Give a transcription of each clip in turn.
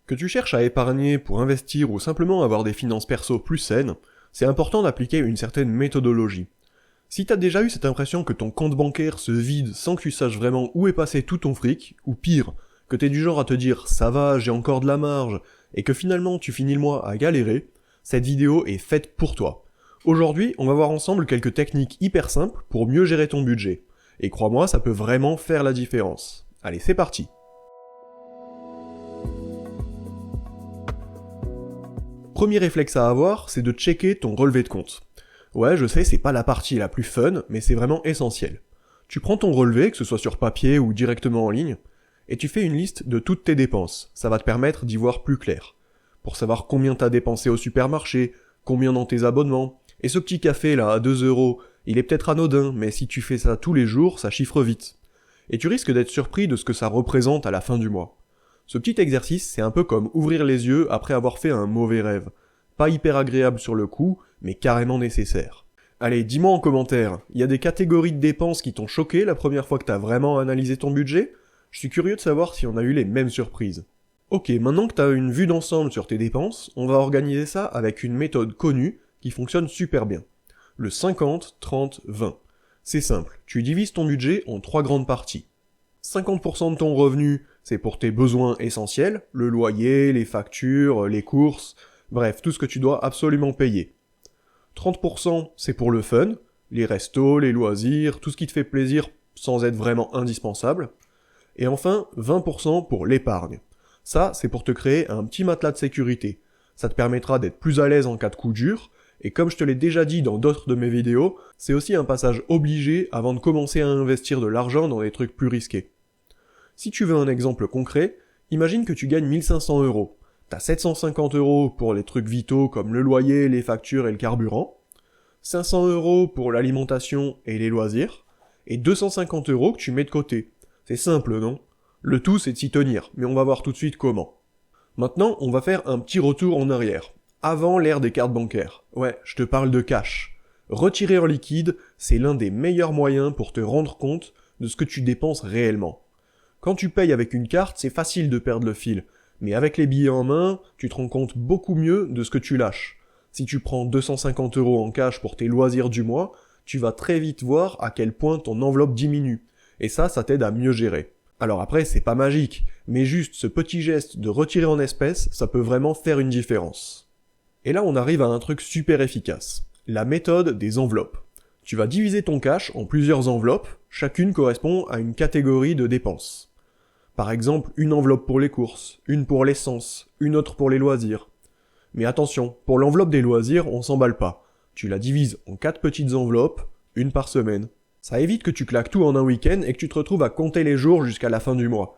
Que tu cherches à épargner pour investir ou simplement avoir des finances perso plus saines, c'est important d'appliquer une certaine méthodologie. Si t'as déjà eu cette impression que ton compte bancaire se vide sans que tu saches vraiment où est passé tout ton fric, ou pire, que t'es du genre à te dire « ça va, j'ai encore de la marge », et que finalement tu finis le mois à galérer, cette vidéo est faite pour toi. Aujourd'hui, on va voir ensemble quelques techniques hyper simples pour mieux gérer ton budget. Et crois-moi, ça peut vraiment faire la différence. Allez, c'est parti. Premier réflexe à avoir, c'est de checker ton relevé de compte. Ouais, je sais, c'est pas la partie la plus fun, mais c'est vraiment essentiel. Tu prends ton relevé, que ce soit sur papier ou directement en ligne, et tu fais une liste de toutes tes dépenses. Ça va te permettre d'y voir plus clair. Pour savoir combien t'as dépensé au supermarché, combien dans tes abonnements, et ce petit café là à 2€, il est peut-être anodin, mais si tu fais ça tous les jours, ça chiffre vite. Et tu risques d'être surpris de ce que ça représente à la fin du mois. Ce petit exercice, c'est un peu comme ouvrir les yeux après avoir fait un mauvais rêve. Pas hyper agréable sur le coup, mais carrément nécessaire. Allez, dis-moi en commentaire, il y a des catégories de dépenses qui t'ont choqué la première fois que t'as vraiment analysé ton budget ? Je suis curieux de savoir si on a eu les mêmes surprises. Ok, maintenant que t'as une vue d'ensemble sur tes dépenses, on va organiser ça avec une méthode connue qui fonctionne super bien. Le 50-30-20. C'est simple, tu divises ton budget en 3 grandes parties. 50% de ton revenu, c'est pour tes besoins essentiels, le loyer, les factures, les courses, bref, tout ce que tu dois absolument payer. 30%, c'est pour le fun, les restos, les loisirs, tout ce qui te fait plaisir sans être vraiment indispensable. Et enfin, 20% pour l'épargne. Ça, c'est pour te créer un petit matelas de sécurité. Ça te permettra d'être plus à l'aise en cas de coup dur, et comme je te l'ai déjà dit dans d'autres de mes vidéos, c'est aussi un passage obligé avant de commencer à investir de l'argent dans des trucs plus risqués. Si tu veux un exemple concret, imagine que tu gagnes 1500€. T'as 750€ pour les trucs vitaux comme le loyer, les factures et le carburant, 500€ pour l'alimentation et les loisirs, et 250€ que tu mets de côté. C'est simple, non ? Le tout, c'est de s'y tenir, mais on va voir tout de suite comment. Maintenant, on va faire un petit retour en arrière. Avant l'ère des cartes bancaires. Ouais, je te parle de cash. Retirer en liquide, c'est l'un des meilleurs moyens pour te rendre compte de ce que tu dépenses réellement. Quand tu payes avec une carte, c'est facile de perdre le fil. Mais avec les billets en main, tu te rends compte beaucoup mieux de ce que tu lâches. Si tu prends 250€ en cash pour tes loisirs du mois, tu vas très vite voir à quel point ton enveloppe diminue. Et ça t'aide à mieux gérer. Alors après, c'est pas magique, mais juste ce petit geste de retirer en espèces, ça peut vraiment faire une différence. Et là, on arrive à un truc super efficace. La méthode des enveloppes. Tu vas diviser ton cash en plusieurs enveloppes, chacune correspond à une catégorie de dépenses. Par exemple, une enveloppe pour les courses, une pour l'essence, une autre pour les loisirs. Mais attention, pour l'enveloppe des loisirs, on s'emballe pas. Tu la divises en 4 petites enveloppes, une par semaine. Ça évite que tu claques tout en un week-end et que tu te retrouves à compter les jours jusqu'à la fin du mois.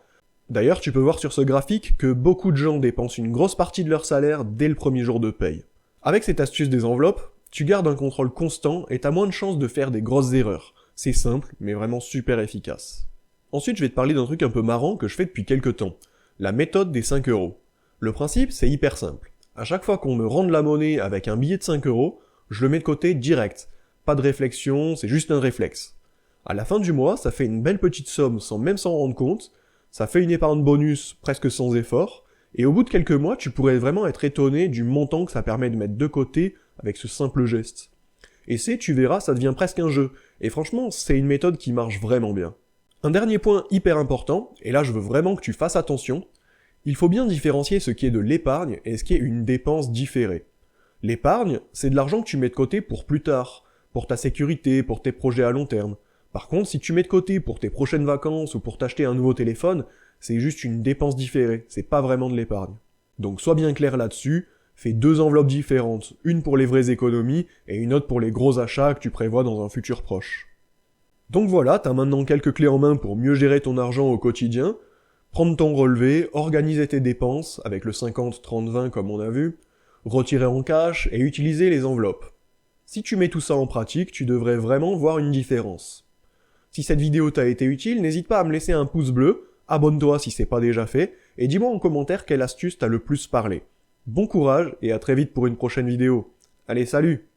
D'ailleurs, tu peux voir sur ce graphique que beaucoup de gens dépensent une grosse partie de leur salaire dès le premier jour de paye. Avec cette astuce des enveloppes, tu gardes un contrôle constant et t'as moins de chances de faire des grosses erreurs. C'est simple, mais vraiment super efficace. Ensuite, je vais te parler d'un truc un peu marrant que je fais depuis quelques temps. La méthode des 5€. Le principe, c'est hyper simple. À chaque fois qu'on me rend de la monnaie avec un billet de 5€, je le mets de côté direct. Pas de réflexion, c'est juste un réflexe. À la fin du mois, ça fait une belle petite somme sans même s'en rendre compte, ça fait une épargne bonus presque sans effort, et au bout de quelques mois, tu pourrais vraiment être étonné du montant que ça permet de mettre de côté avec ce simple geste. Et tu verras, ça devient presque un jeu, et franchement, c'est une méthode qui marche vraiment bien. Un dernier point hyper important, et là je veux vraiment que tu fasses attention, il faut bien différencier ce qui est de l'épargne et ce qui est une dépense différée. L'épargne, c'est de l'argent que tu mets de côté pour plus tard, pour ta sécurité, pour tes projets à long terme. Par contre, si tu mets de côté pour tes prochaines vacances ou pour t'acheter un nouveau téléphone, c'est juste une dépense différée, c'est pas vraiment de l'épargne. Donc sois bien clair là-dessus, fais 2 enveloppes différentes, une pour les vraies économies et une autre pour les gros achats que tu prévois dans un futur proche. Donc voilà, t'as maintenant quelques clés en main pour mieux gérer ton argent au quotidien, prendre ton relevé, organiser tes dépenses avec le 50-30-20 comme on a vu, retirer en cash et utiliser les enveloppes. Si tu mets tout ça en pratique, tu devrais vraiment voir une différence. Si cette vidéo t'a été utile, n'hésite pas à me laisser un pouce bleu, abonne-toi si c'est pas déjà fait, et dis-moi en commentaire quelle astuce t'a le plus parlé. Bon courage et à très vite pour une prochaine vidéo. Allez, salut!